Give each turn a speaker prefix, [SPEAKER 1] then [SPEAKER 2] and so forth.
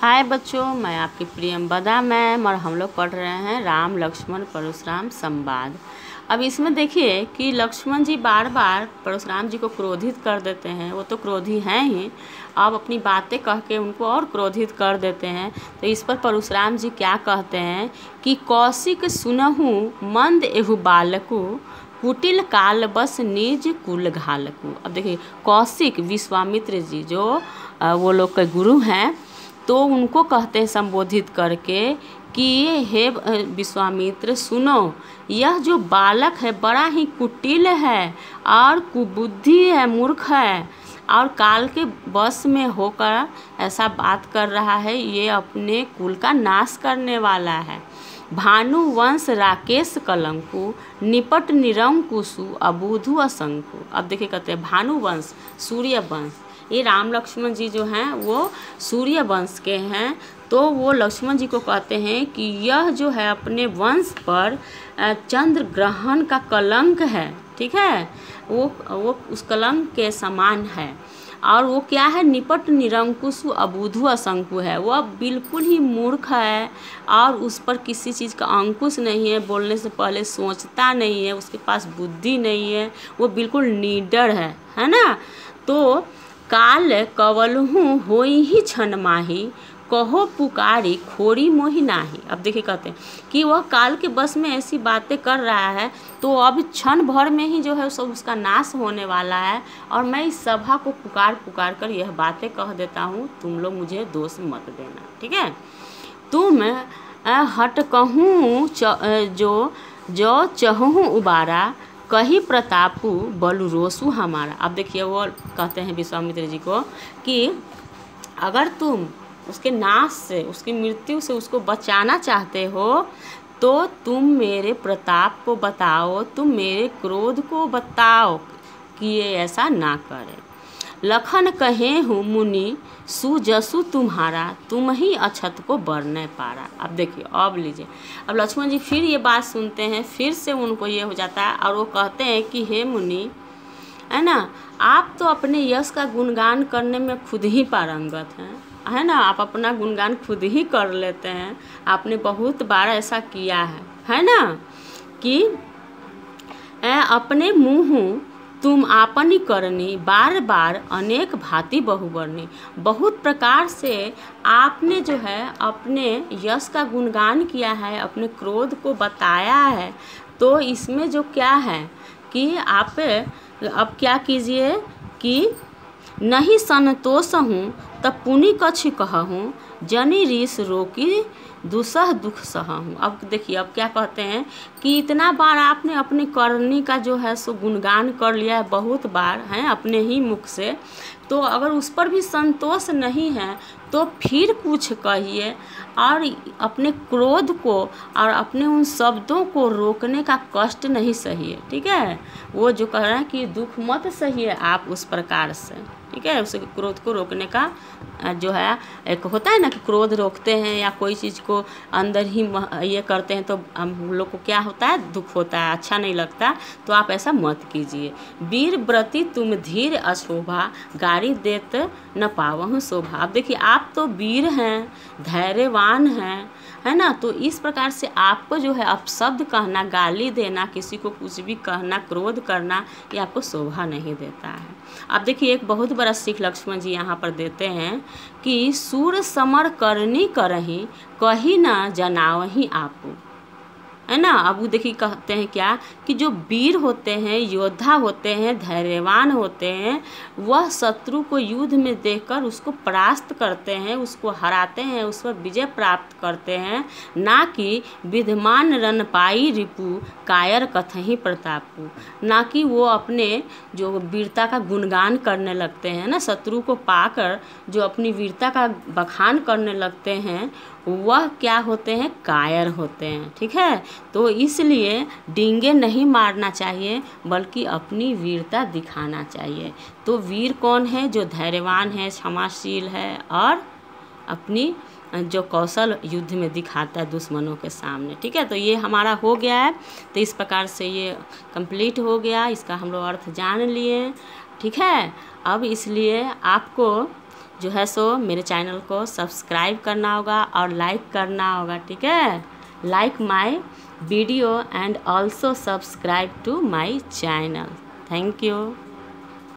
[SPEAKER 1] हाय बच्चों, मैं आपकी प्रियंवदा मैम और हम लोग पढ़ रहे हैं राम लक्ष्मण परशुराम संवाद। अब इसमें देखिए कि लक्ष्मण जी बार बार परशुराम जी को क्रोधित कर देते हैं। वो तो क्रोधी हैं ही, अब अपनी बातें कह के उनको और क्रोधित कर देते हैं। तो इस पर परशुराम जी क्या कहते हैं कि कौशिक सुनहु मंद एहु बालकु कुटिल काल बस निज कुल घालकु। अब देखिए कौशिक विश्वामित्र जी जो वो लोग के गुरु हैं, तो उनको कहते हैं संबोधित करके कि हे विश्वामित्र सुनो, यह जो बालक है बड़ा ही कुटिल है और कुबुद्धि है, मूर्ख है और काल के बस में होकर ऐसा बात कर रहा है। ये अपने कुल का नाश करने वाला है। भानु वंश राकेश कलंकु निपट निरंकुशु अबुधु असंकु। अब देखिए कहते हैं भानु वंश सूर्य वंश, ये राम लक्ष्मण जी जो हैं वो सूर्य वंश के हैं। तो वो लक्ष्मण जी को कहते हैं कि यह जो है अपने वंश पर चंद्र ग्रहण का कलंक है, ठीक है, वो उस कलंक के समान है। और वो क्या है, निपट निरंकुशु अबुधु असंकु है। वो बिल्कुल ही मूर्ख है और उस पर किसी चीज़ का अंकुश नहीं है, बोलने से पहले सोचता नहीं है, उसके पास बुद्धि नहीं है, वो बिल्कुल निडर है ना। तो काल कवलहु होई ही छन माही कहो पुकारी खोरी मोहि नाही। अब देखिए कहते हैं कि वह काल के बस में ऐसी बातें कर रहा है, तो अब क्षण भर में ही जो है सब उसका नाश होने वाला है। और मैं इस सभा को पुकार कर यह बातें कह देता हूँ, तुम लोग मुझे दोष मत देना, ठीक है। तुम हट कहूँ जो चहूँ उबारा कही प्रतापु बलु रोसु हमारा। अब देखिए वो कहते हैं विश्वामित्र जी को कि अगर तुम उसके नाश से, उसकी मृत्यु से उसको बचाना चाहते हो तो तुम मेरे प्रताप को बताओ, तुम मेरे क्रोध को बताओ कि ये ऐसा ना करे। लखन कहे हूँ मुनि सुजसु तुम्हारा तुम ही अछत को बरने पारा। अब देखिए अब लीजिए, अब लक्ष्मण जी फिर ये बात सुनते हैं, फिर से उनको ये हो जाता है और वो कहते हैं कि हे मुनि, है ना, आप तो अपने यश का गुणगान करने में खुद ही पारंगत हैं, है ना, आप अपना गुणगान खुद ही कर लेते हैं। आपने बहुत बार ऐसा किया है ना, कि अपने मुँह तुम आपनी करनी बार बार अनेक भांति बहुवर्णी। बहुत प्रकार से आपने जो है अपने यश का गुणगान किया है, अपने क्रोध को बताया है। तो इसमें जो क्या है कि आप अब क्या कीजिए कि नहीं संतोष हूँ तब पुनि कछ कहूँ जनि रीस रोकी दुसह दुख सहूँ। अब देखिए अब क्या कहते हैं कि इतना बार आपने अपनी करनी का जो है सो गुणगान कर लिया है, बहुत बार हैं अपने ही मुख से। तो अगर उस पर भी संतोष नहीं है तो फिर कुछ कहिए और अपने क्रोध को और अपने उन शब्दों को रोकने का कष्ट नहीं सहिए, ठीक है। वो जो कह रहे हैं कि दुख मत सहिए आप उस प्रकार से, ठीक है। उस क्रोध को रोकने का जो है, एक होता है ना कि क्रोध रोकते हैं या कोई चीज़ को अंदर ही ये करते हैं तो हम लोग को क्या होता है, दुख होता है, अच्छा नहीं लगता। तो आप ऐसा मत कीजिए। वीर व्रती तुम धीर अशोभा गाड़ी देत न पावहु शोभा। अब देखिए आप तो वीर हैं, धैर्यवान हैं, है ना। तो इस प्रकार से आपको जो है अपशब्द कहना, गाली देना, किसी को कुछ भी कहना, क्रोध करना, ये आपको शोभा नहीं देता है। अब देखिए एक बहुत बड़ा सीख लक्ष्मण जी यहाँ पर देते हैं कि सूर समर करनी करही कही न जनावही आपू, है ना। अब वो देखिए कहते हैं क्या कि जो वीर होते हैं, योद्धा होते हैं, धैर्यवान होते हैं, वह शत्रु को युद्ध में देखकर उसको परास्त करते हैं, उसको हराते हैं, उस पर विजय प्राप्त करते हैं, ना कि विद्यमान रन पाई रिपु कायर कथहि प्रतापु। ना कि वो अपने जो वीरता का गुणगान करने लगते हैं ना, शत्रु को पाकर जो अपनी वीरता का बखान करने लगते हैं, वह क्या होते हैं, कायर होते हैं, ठीक है। तो इसलिए डींगे नहीं मारना चाहिए बल्कि अपनी वीरता दिखाना चाहिए। तो वीर कौन है, जो धैर्यवान है, क्षमाशील है और अपनी जो कौशल युद्ध में दिखाता है दुश्मनों के सामने, ठीक है। तो ये हमारा हो गया है। तो इस प्रकार से ये कंप्लीट हो गया, इसका हम लोग अर्थ जान लिए, ठीक है। अब इसलिए आपको जो है सो मेरे चैनल को सब्सक्राइब करना होगा और लाइक करना होगा, ठीक है। Like my video and also subscribe to my channel. Thank you.